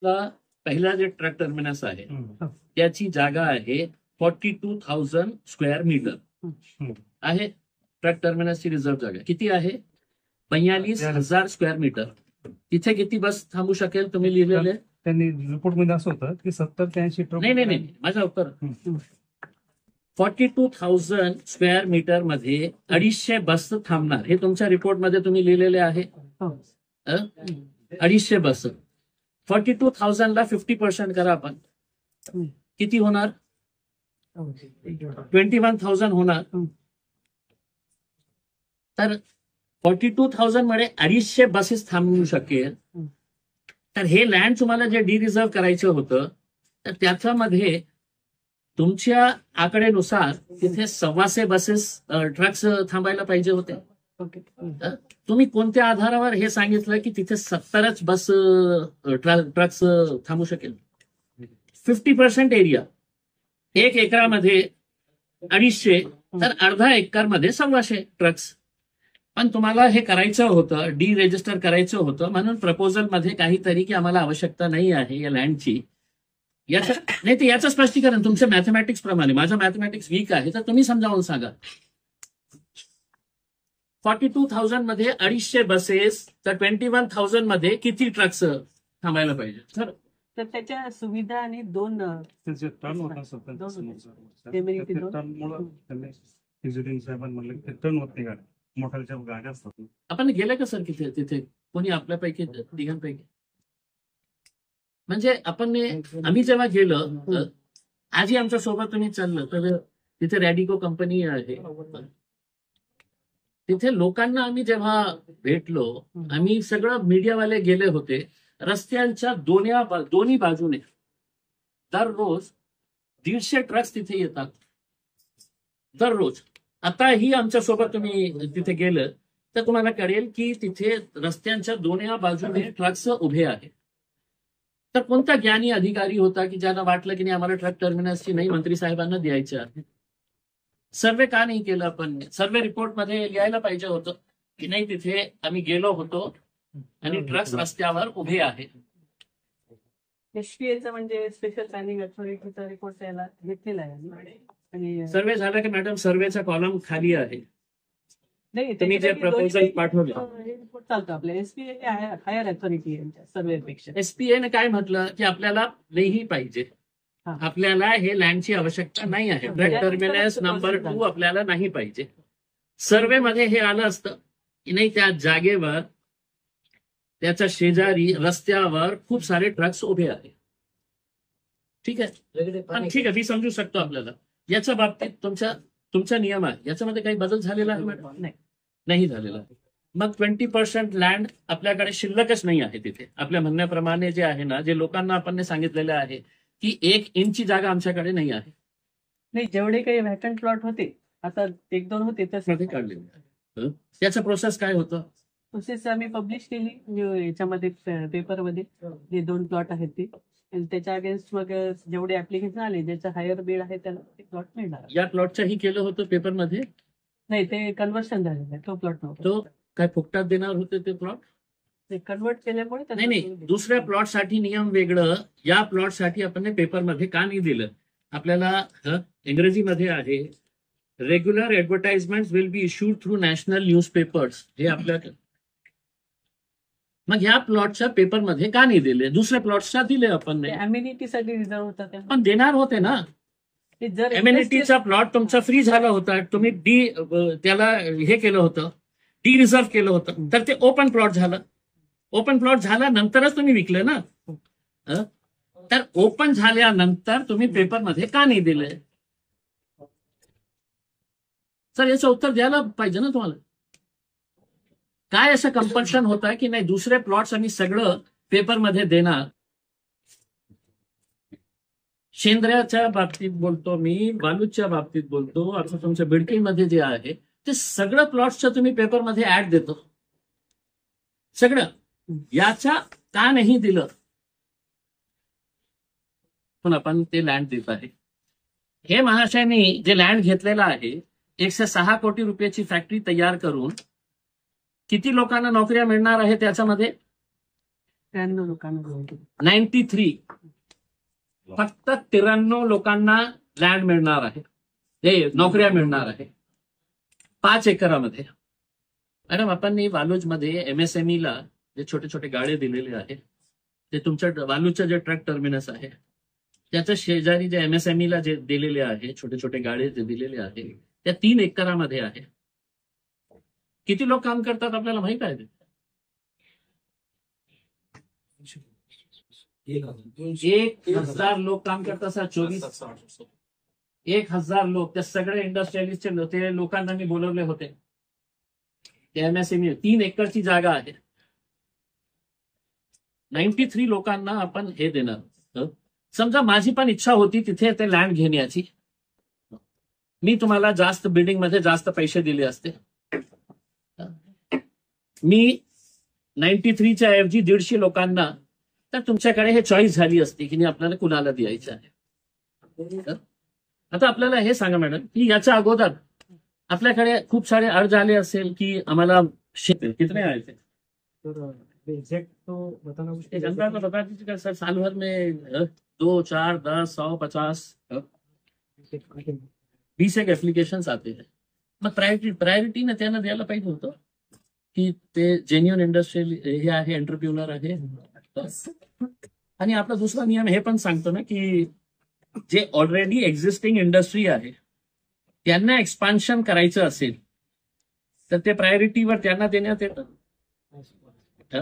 पहिला जे truck terminus आहे त्याची जागा आहे 42,000 स्क्वेअर मीटर आहे. ट्रक टर्मिनसची रिझर्व्ह जागा किती आहे? 42,000 स्क्वेअर मीटर. तिथे किती बस थांबू शकेल तुम्ही लिहिलेले? त्यांनी रिपोर्ट मध्ये असं होतं की 70 ते 80 ट्रक. नाही माझं उत्तर 42,000 स्क्वेअर मीटर मध्ये 250 बस थांबणार हे तुमच्या रिपोर्ट मध्ये तुम्ही लिहिलेले आहे. 250 बस. 42,000 ला 50% करा आपण, किती होणार? 21,000 होणार. तर 42,000 मध्ये 250 बसेस थांबवू शकेल. तर हे लँड तुम्हाला जे डी रिझर्व्ह करायचं होतं तर त्याच्यामध्ये तुमच्या आकडेनुसार तिथे 125 बसेस ट्रक्स थांबायला पाहिजे होते. तुम्ही कोणत्या आधारावर हे सांगितलं की तिथे 70च बस ट्रक्स थांबू शकेल? 50% एरिया, 1 एकरामध्ये 250 तर अर्धा एकरमध्ये 125 ट्रक्स. पण तुम्हाला हे करायचं होतं, डी रजिस्टर करायचं होतं, म्हणून प्रपोजल मध्ये काहीतरी की आम्हाला आवश्यकता नाही आहे या लँडची. याचं नाही ते याचं स्पष्टीकरण तुमच्या मॅथमॅटिक्स प्रमाणे. माझं मॅथमॅटिक्स वीक आहे तर तुम्ही समजावून सांगा. 42,000 मध्ये 250 बसेस तर 21,000 मध्ये किती ट्रक्स थांबायला पाहिजे? तर त्याच्या सुविधा आणि दोन टर्न होता टर्न होत नाही. मोठ्याच्या गाड्या असतात. आपण गेले का सर तिथे कोणी आपल्यापैकी तिघांपैकी? म्हणजे आम्ही जेव्हा गेलो आजही आमच्या सोबत तुम्ही चाललं तर तिथे रॅडिको कंपनी आहे. तिथे लोकांना आम्ही जेव्हा भेटलो, आम्ही सगळं मीडियावाले गेले होते. रस्त्यांच्या दोन्ही बाजूने दररोज 150 ट्रक्स तिथे येतात दररोज. आता ही आमच्या सोबत तुम्ही तिथे गेलं तर तुम्हाला कळेल की तिथे रस्त्यांच्या दोन्ही बाजूने ट्रक्स उभे आहेत. तर कोणता ज्ञानी अधिकारी होता की ज्यांना वाटलं की नाही आम्हाला ट्रक टर्मिनसची नाही मंत्री साहेबांना द्यायचं आहे? सर्वे का नाही केलं? आपण सर्वे रिपोर्ट मध्ये लिहायला पाहिजे होतं की नाही तिथे आम्ही गेलो होतो आणि ट्रक्स रस्त्यावर उभे आहेत. एसपीएचा म्हणजे स्पेशल प्लॅनिंग अथॉरिटीचा रिपोर्ट त्याला घेतलेला आहे. आणि सर्वे झाला की मॅडम सर्वेचा कॉलम खाली आहे. नाही तुम्ही जे प्रपोजल पाठवलं रिपोर्ट चालतो आपल्या एसपीए हायर अथॉरिटी आहे सर्वेपेक्षा. एसपीएने काय म्हटलं की आपल्याला नाही पाहिजे, आपल्याला हे लँडची आवश्यकता नाही आहे. ट्रक टर्मिनस नंबर 2 आपल्याला नाही पाहिजे. सर्वे मध्ये हे आलं असतं की नाही त्या जागेवर त्याच्या शेजारी रस्त्यावर खूप सारे ट्रक्स उभे आहेत. ठीक आहे, ठीक आहे, मी समजू शकतो आपल्याला. याच्या बाबतीत तुमचा नियम आहे, याच्यामध्ये काही बदल झालेला आहे मॅडम? नाही झालेला. मग 20% लँड आपल्याकडे शिल्लकच नाही आहे तिथे. आपल्या म्हणण्याप्रमाणे जे आहे ना, जे लोकांना आपण सांगितलेलं आहे की 1 इंची जागा आमच्याकडे नाही आहे. नाही, जेवढे काही व्हॅकंट प्लॉट होते आता 1-2 होते तसे काढले. त्याचं प्रोसेस काय होतं? प्रोसेस आम्ही पब्लिश केली याच्यामध्ये पेपरमध्ये जे 2 प्लॉट आहेत ते. त्याच्या अगेन्स्ट मग जेवढे ऍप्लिकेशन आले ज्याचा हायर बिड आहे त्याला ते प्लॉट मिळणार. या प्लॉटच्याही केलं होतं पेपरमध्ये? नाही, ते कन्व्हर्शन झालेलं आहे. तो प्लॉट नव्हता. तो काय फुकटात देणार होते ते प्लॉट? ते कन्वर्ट केल्यामुळे नाही, दुसऱ्या प्लॉटसाठी नियम वेगळं, या प्लॉटसाठी आपण पेपरमध्ये का नाही दिलं? आपल्याला इंग्रजीमध्ये आहे regular advertisement will be issued through national news papers. हे आपल्याकडे मग ह्या प्लॉटच्या पेपरमध्ये का नाही दिले? दुसऱ्या प्लॉटच्या दिले आपण. अम्युनिटीसाठी रिझर्व होता पण देणार होते ना. जर एम्युनिटीचा प्लॉट तुमचा फ्री झाला होता, तुम्ही त्याला हे केलं होतं, डी रिझर्व्ह केलं होतं, तर ते ओपन प्लॉट झालं. ओपन प्लॉट झाल्यानंतरच तुम्ही विकलं ना. तर ओपन झाल्यानंतर तुम्ही पेपरमध्ये का नाही दिले? सर याचं उत्तर द्यायला पाहिजे ना तुम्हाला. काय असं कंपल्शन होतं की नाही दुसरे प्लॉट्स आम्ही सगळं पेपरमध्ये देणार? शेंद्र्याच्या बाबतीत बोलतो मी, बालूच्या बाबतीत बोलतो, आता तुमच्या बिडकीमध्ये जे आहे ते सगळं प्लॉट्सचं तुम्ही पेपरमध्ये ऍड देतो सगळं. याच्या का नाही दिलं? पण आपण ते लँड देत आहे. हे महाशयानी जे लँड घेतलेलं आहे 106 कोटी रुपयाची फॅक्टरी तयार करून किती लोकांना नोकऱ्या मिळणार आहे त्याच्यामध्ये? 93 लोकांना 93 फक्त 93 लोकांना लँड मिळणार आहे, हे नोकऱ्या मिळणार आहे 5 एकरामध्ये. मॅडम आपण वालूजमध्ये MSME ला जे छोटे छोटे गाळे दिलेले आहेत, ते तुमच्या वालूचं जे ट्रक टर्मिनस आहे त्याच्या शेजारी जे MSME ला जे दिलेले आहे, छोटे छोटे गाळे जे दिलेले आहे, त्या 3 एकरामध्ये आहे. किती लोक काम करतात आपल्याला माहित आहे? 1,000 लोक काम करतात सर. 1,000 लोक, त्या सगळे इंडस्ट्रियलिस्टचे ते लोकांना मी बोलवले होते. MSME 3 एकरची जागा आहे. 93 लोकांना आपण हे देणार. समजा माझी पण इच्छा होती तिथे ते लँड घेण्याची, मी तुम्हाला जास्त बिल्डिंग मध्ये जास्त पैसे दिले असते. मी 93च्या ऐवजी 150 लोकांना, तर तुमच्याकडे हे चॉईस झाली असती की आपल्याला कुणाला द्यायचं आहे. आता आपल्याला हे सांगा मॅडम की याच्या अगोदर आपल्याकडे खूप सारे अर्ज आले असेल की आम्हाला कितने आए थे? एग्जैक्ट तो बताना मुश्किल है। जनता को बता दीजिएगा सर, साल भर में 2, 4, 10, 100, 50 20 एक एप्लिकेशन आते हैं. मग प्रायोरिटीने त्यांना द्यायला पाहिजे होतं की ते जेन्युअन इंडस्ट्रियल हे आहे, एंटरप्रिन्युअर आहे. आणि आपला दुसरा नियम हे पण सांगतो ना की जे ऑलरेडी एक्झिस्टिंग इंडस्ट्री आहे त्यांना एक्सपान्शन करायचं असेल तर ते प्रायोरिटीवर त्यांना देण्यात येतं.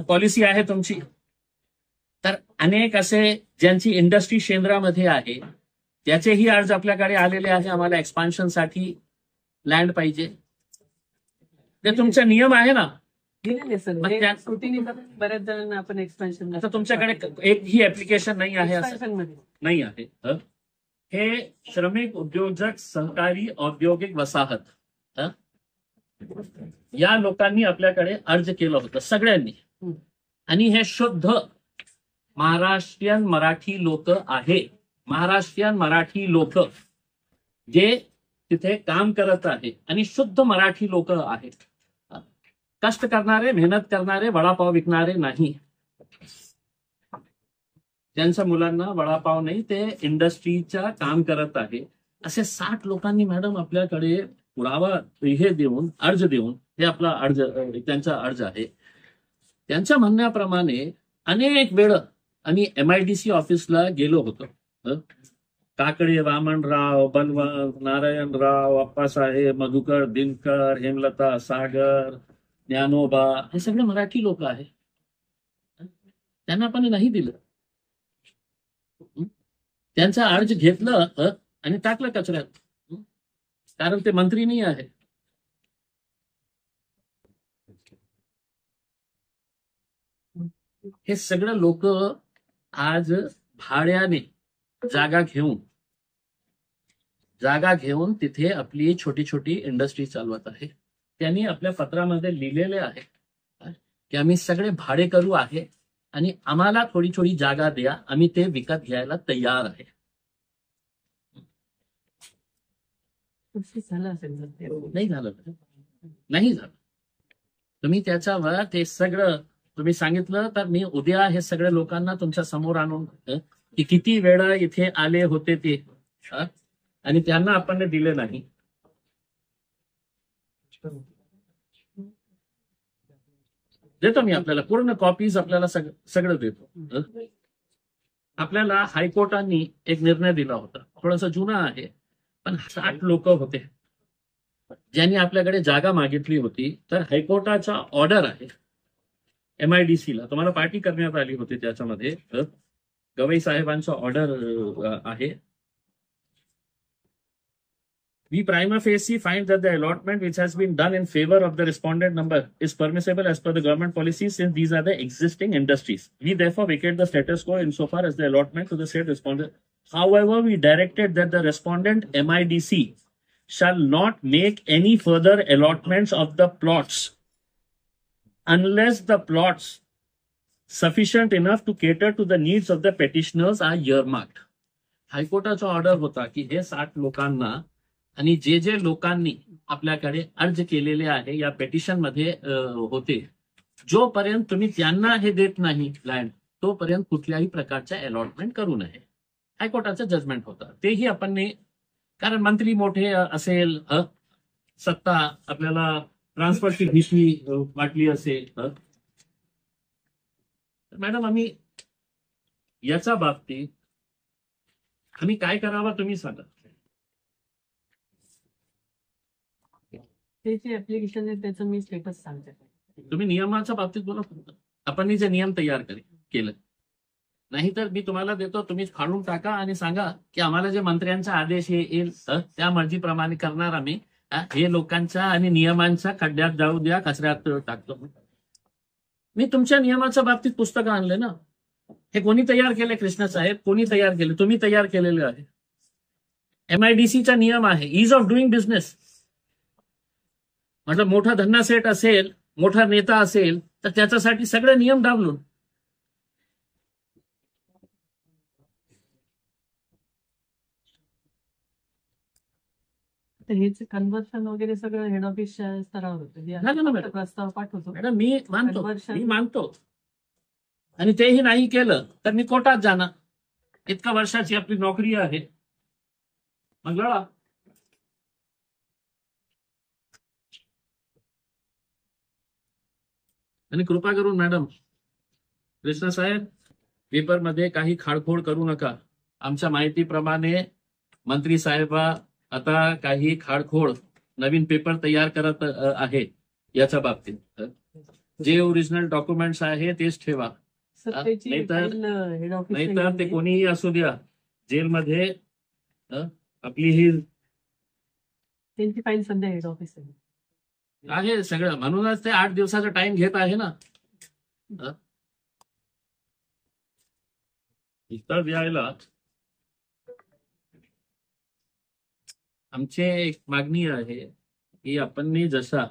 पॉलिसी आहे तुमची. तर अनेक असे ज्यांची इंडस्ट्री केंद्रामध्ये आहे त्याचेही अर्ज आपल्याकडे आलेले आहे, आम्हाला एक्सपान्शनसाठी लँड पाहिजे. ते तुमचा नियम आहे ना. दिलेले सर, मग हे त्या- scrutiny करून बऱ्याच जणांना आपण एक्सपेन्शन आता तुमच्याकडे एक ही ऍप्लिकेशन नाही आहे असं मध्ये नाही आहे. हे श्रमिक उद्योजक सहकारी औद्योगिक वसाहत, या लोकांनी आपल्याकडे अर्ज केलं होतं सगळ्यांनी. आणि हे शुद्ध महाराष्ट्रीयन मराठी लोक आहे. महाराष्ट्रीयन मराठी लोक जे तिथे काम करत आहे आणि शुद्ध मराठी लोक आहेत. कष्ट करणारे, मेहनत करणारे, वडापाव विकणारे नाही. त्यांच्या मुलांना वडापाव नाही, ते इंडस्ट्रीच्या काम करत आहे. असे 60 लोकांनी मॅडम आपल्याकडे पुरावा हे देऊन, अर्ज देऊन, हे आपला अर्ज, त्यांचा अर्ज आहे. त्यांच्या म्हणण्याप्रमाणे अनेक वेळ आम्ही MIDC ऑफिसला गेलो होतो. काकडे, वामनराव, बलवंत, नारायणराव, अप्पासाहेब, मधुकर, दिनकर, हेमलता, सागर, ज्ञानोबा, हे सगळे मराठी लोक आहेत. त्यांना आपण नाही दिलं. त्यांचा अर्ज घेतलं आणि टाकलं कचऱ्यात, कारण ते मंत्री नाही आहे. हे सगळं लोक आज भाड्याने जागा घेऊन तिथे आपली छोटी छोटी इंडस्ट्री चालवत आहे. त्यांनी आपल्या पत्रामध्ये लिहिलेले आहे की आम्ही सगळे भाडे करू आहे आणि आम्हाला थोडी थोडी जागा द्या, आम्ही ते विकत घ्यायला तयार आहे. झालं असेल सर ते. नाही झालं. तुम्ही त्याच्यावर ते सगळं तुम्ही सांगितलं तर मी उद्या हे सगळ्या लोकांना तुमच्या समोर आणून की किती वेळा इथे आले होते ते, आणि त्यांना आपण दिले नाही. देतो मी आपल्याला पूर्ण कॉपीज, आपल्याला सगळं देतो. आपल्याला हायकोर्टाने एक निर्णय दिला होता, थोडासा जुना आहे, पण 60 लोक होते ज्यांनी आपल्याकडे जागा मागितली होती. तर हायकोर्टाचा ऑर्डर आहे MIDC ला, तुम्हाला पार्टी करण्यात आली होती. त्याच्यामध्ये गवई साहेबांचा ऑर्डर आहे. We prima facie find that the allotment which has been done in favor of the respondent number is permissible as per the government policy, since these are the existing industries. We therefore vacate the status quo insofar as the allotment to the said respondent. However, we directed that the respondent MIDC shall not make any further allotments of the plots unless the plots sufficient enough to cater to the needs of the petitioners are earmarked. हायकोर्टाचा order होता की हे 60 लोकांना आणि जे लोकांनी आपल्याकडे अर्ज केलेले आहे या पेटिशन मध्ये होते, जोपर्यंत तुम्ही त्यांना हे देत नाही लँड, तोपर्यंत कुठल्याही प्रकारच्या अलॉटमेंट करू नये. हायकोर्टाचं जजमेंट होतं. तेही आपण कारण मंत्री मोठे असेल, सत्ता आपल्याला ट्रान्सफरची भीती वाटली असेल, तर मॅडम आम्ही याच्या बाबतीत आम्ही काय करावं तुम्ही सांगा. ते जे ऍप्लिकेशन आहे त्याचं मी स्टेटस सांगते. तुम्ही नियमाच्या बाबतीत बोला फक्त. आपण जे नियम तयार केलं, नाहीतर मी तुम्हाला देतो, तुम्ही फाडून टाका आणि सांगा की आम्हाला जे मंत्र्यांचा आदेश येईल त्या मर्जीप्रमाणे करणार आम्ही. हे लोकांच्या आणि नियमांच्या खड्ड्यात जाऊ द्या, कचऱ्यात टाकतो. मी तुमच्या नियमाच्या बाबतीत पुस्तकं आणले ना. हे कोणी तयार केले? कृष्णा साहेब कोणी तयार केले? तुम्ही तयार केलेले आहे. MIDCचा नियम आहे, इज ऑफ डुईंग बिझनेस. मतलब मोठा धन्ना सेठ असेल, मोठा नेता असेल, तर त्याच्यासाठी सगळे नियम डावलून. तर हेच कन्व्हर्शन वगैरे सगळं हेड ऑफिसच्या स्तरावर होतं. नाही ना मॅडम. प्रस्ताव पाठवतो. मॅडम मी Conversion. मानतो आणि तेही नाही केलं तर मी कोर्टात जाणार. इतका वर्षाची आपली नोकरी आहे, मग लढा. आणि कृपा करून मॅडम, कृष्णा साहेब, पेपरमध्ये काही खाळखोळ करू नका. आमच्या माहितीप्रमाणे मंत्री साहेब आता काही खाळखोळ नवीन पेपर तयार करत आहे. याच्या बाबतीत जे ओरिजिनल डॉक्युमेंट्स आहे तेच ठेवा. सर त्याची नाहीतर- file हेड ऑफिस नाहीतर ते कोणीही असू द्या, जेलमध्ये आपली ही त्यांची फाईल सध्या हेड ऑफिस आहे सगळं. म्हणूनच ते 8 दिवसाचा टाइम घेत आहे ना. उत्तर द्यायला आमची एक मागणी आहे की आपण जसा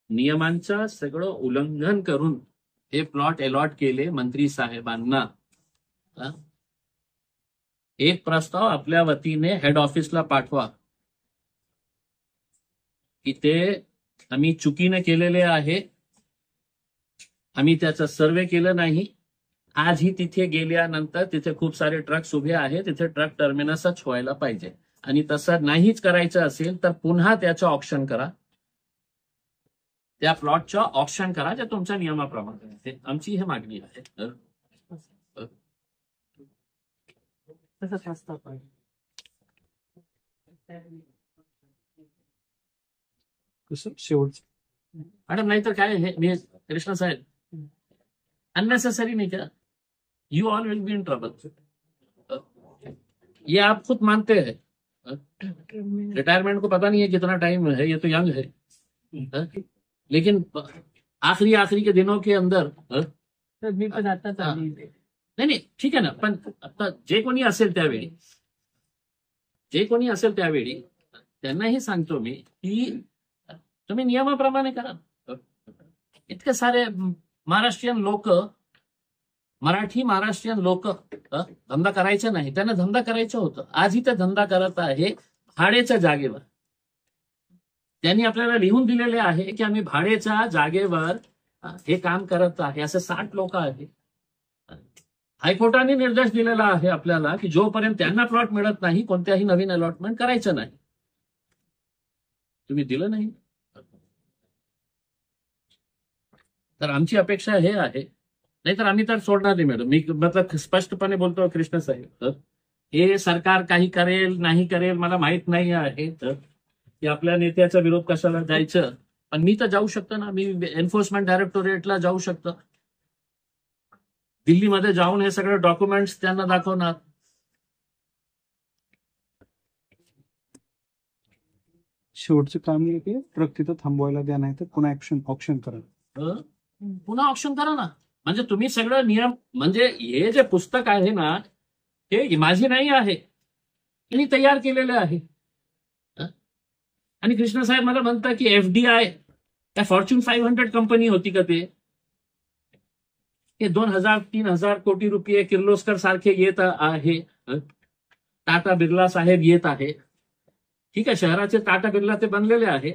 नियमांचं सगळं उल्लंघन करून हे प्लॉट अलॉट केले मंत्री साहेबांना, एक प्रस्ताव आपल्या वतीने हेड ऑफिसला पाठवा की ते आम्ही चुकीने केलेले आहे, आम्ही त्याचा सर्वे केलं नाही. आजही तिथे गेल्यानंतर तिथे खूप सारे ट्रक्स उभे आहेत, तिथे ट्रक टर्मिनसच व्हायला पाहिजे. आणि तसं नाहीच करायचं असेल तर पुन्हा त्याचं ऑप्शन करा, त्या प्लॉटचं ऑप्शन करा जे तुमच्या नियमाप्रमाणे. आमची ही मागणी आहे. तसं प्रस्ताव पाहिजे. शेवटचं मॅडम नाहीतर काय हे मी कृष्णा साहेब अननेसेसरी नहीं क्या, you all will be in trouble. ये आप खुद मानते हैं. रिटायरमेंट को पता नहीं है कितना टाइम है, ये तो यंग है. लेकिन आखिरी के दिनों के अंदर तर मी पण आताच आली. नाही ठीक आहे ना. पण आता जे कोणी असेल त्यावेळी त्यांनाही सांगतो मी की तुम्ही नियमाप्रमाणे करा. इतके सारे मराठी महाराष्ट्रीयन लोक धंदा करायचा नाही, त्यांना धंदा करायचं होतं. आजही ते धंदा करत आहे भाड्याच्या जागेवर. त्यांनी आपल्याला लिहून दिलेले आहे की आम्ही भाड्याच्या जागेवर हे काम करत आहे. असे 60 लोक आहेत. हायकोर्टाने निर्देश दिलेला आहे आपल्याला की जोपर्यंत त्यांना प्लॉट मिळत नाही कोणत्याही नवीन अलॉटमेंट करायचं नाही. तुम्ही दिलं नाही तर आमची अपेक्षा हे आहे, नाहीतर आम्ही तर सोडणार नाही मॅडम. मी मतलब स्पष्टपणे बोलतो कृष्ण साहेब, हे सरकार काही करेल नाही करेल मला माहित नाही आहे की आपल्या नेत्याचा विरोध कशाला जायचं. पण मी तर जाऊ शकतो ना, मी एन्फोर्समेंट डायरेक्टोरेटला जाऊ शकतो. दिल्लीमध्ये जाऊन हे सगळे डॉक्युमेंट्स त्यांना दाखवणार. शेवटचं काम आहे की ट्रक तिथं थांबवायला द्या, नाही तर पुन्हा ऑप्शन करा. पुन्हा ऑप्शन करा ना. म्हणजे तुम्ही सगळं नियम, म्हणजे हे जे पुस्तक आहे ना हे माझी नाही आहे, त्यांनी तयार केलेलं आहे. आणि कृष्णा साहेब मला म्हणतात की FDI त्या फॉर्च्यून 500 कंपनी होती का ते 2000-3000 कोटी रुपये किर्लोस्कर सारखे येत आहे. टाटा बिर्ला साहेब येत आहे. ठीक आहे, शहराचे टाटा बिर्ला ते बनलेले आहे.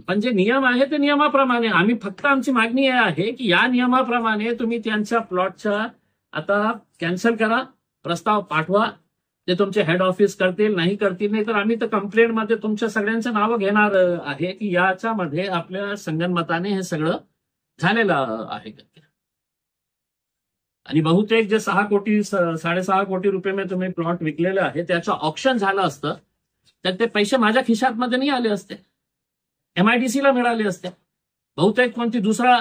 पण जे नियम आहे ते नियमाप्रमाणे आम्ही फक्त आमची मागणी हे आहे की या नियमाप्रमाणे तुम्ही त्यांच्या प्लॉटच्या आता कॅन्सल करा, प्रस्ताव पाठवा. ते तुमचे हेड ऑफिस करतील नाही करतील, नाही तर आम्ही तर कंप्लेंटमध्ये तुमच्या सगळ्यांचं नावं घेणार आहे की याच्यामध्ये आपल्या संगनमताने हे सगळं झालेलं आहे. आणि बहुतेक जे 6 कोटी 6.5 कोटी रुपये में तुम्ही प्लॉट विकलेले आहे त्याचं ऑप्शन झालं असतं तर ते पैसे माझ्या खिशात मध्ये नाही आले असते, MIDC ला मिळाले असते. बहुतेक कोणती दुसरा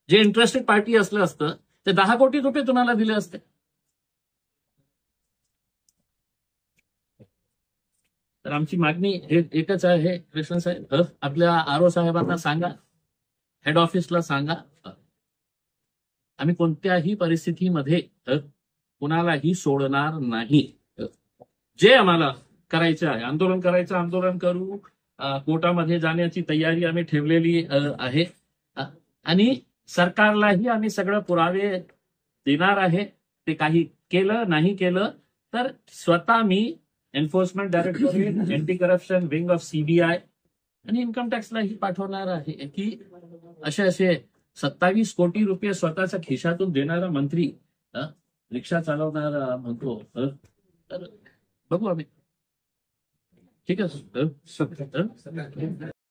जे इंटरेस्टेड पार्टी असलं असतं ते 10 कोटी रुपये तुम्हाला दिले असते. तर आमची मागणी एकच आहे कृष्ण साहेब, आपल्या RO साहेबांना सांगा, हेड ऑफिसला सांगा, आम्ही कोणत्याही परिस्थितीमध्ये कुणालाही सोडणार नाही. जे आम्हाला करायचं आहे, आंदोलन करायचं आंदोलन करू, कोर्टामध्ये जाण्याची तयारी आम्ही ठेवलेली आहे. आणि सरकारलाही आम्ही सगळं पुरावे देणार आहे. ते काही केलं नाही केलं तर स्वतः मी enforcement directorate, anti corruption wing of CBI आणि इन्कम टॅक्सलाही पाठवणार आहे की असे 27 कोटी रुपये स्वतःच्या खिशातून देणारा मंत्री रिक्षा चालवणारा म्हणतो. तर बघू आम्ही. ठीक आहे.